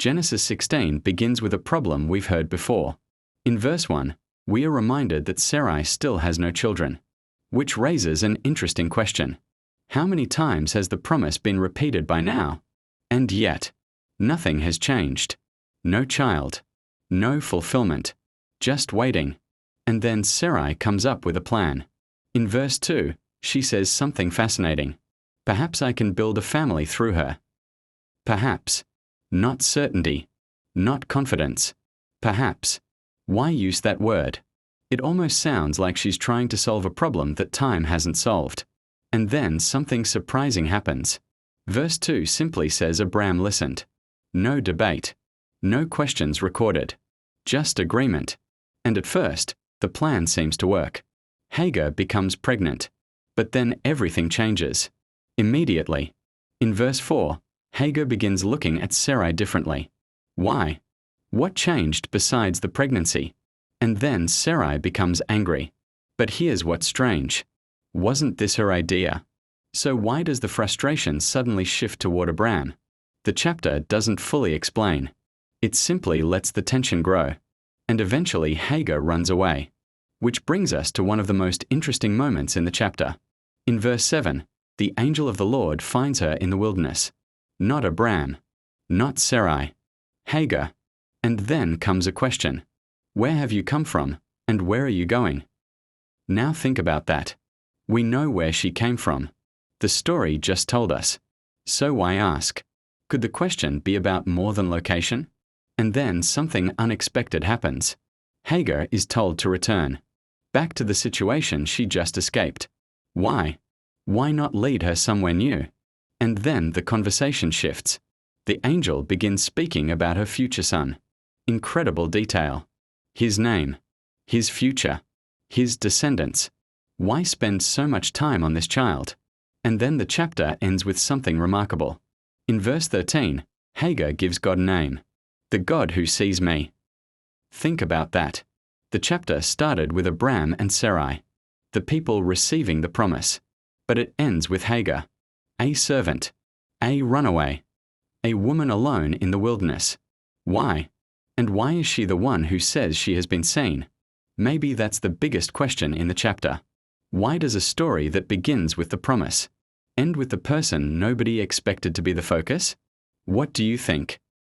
Genesis 16 begins with a problem we've heard before. In verse 1, we are reminded that Sarai still has no children, which raises an interesting question. How many times has the promise been repeated by now? And yet, nothing has changed. No child. No fulfillment. Just waiting. And then Sarai comes up with a plan. In verse 2, she says something fascinating. Perhaps I can build a family through her. Perhaps. Not certainty. Not confidence. Perhaps. Why use that word? It almost sounds like she's trying to solve a problem that time hasn't solved. And then something surprising happens. Verse 2 simply says Abram listened. No debate. No questions recorded. Just agreement. And at first, the plan seems to work. Hagar becomes pregnant. But then everything changes. Immediately. In verse 4, Hagar begins looking at Sarai differently. Why? What changed besides the pregnancy? And then Sarai becomes angry. But here's what's strange. Wasn't this her idea? So why does the frustration suddenly shift toward Abram? The chapter doesn't fully explain. It simply lets the tension grow. And eventually Hagar runs away. Which brings us to one of the most interesting moments in the chapter. In verse 7, the angel of the Lord finds her in the wilderness. Not Abram. Not Sarai. Hagar. And then comes a question. Where have you come from, and where are you going? Now think about that. We know where she came from. The story just told us. So why ask? Could the question be about more than location? And then something unexpected happens. Hagar is told to return. Back to the situation she just escaped. Why? Why not lead her somewhere new? And then the conversation shifts. The angel begins speaking about her future son. Incredible detail. His name. His future. His descendants. Why spend so much time on this child? And then the chapter ends with something remarkable. In verse 13, Hagar gives God a name. The God who sees me. Think about that. The chapter started with Abram and Sarai, the people receiving the promise. But it ends with Hagar, a servant, a runaway, a woman alone in the wilderness. Why? And why is she the one who says she has been seen? Maybe that's the biggest question in the chapter. Why does a story that begins with the promise end with the person nobody expected to be the focus? What do you think?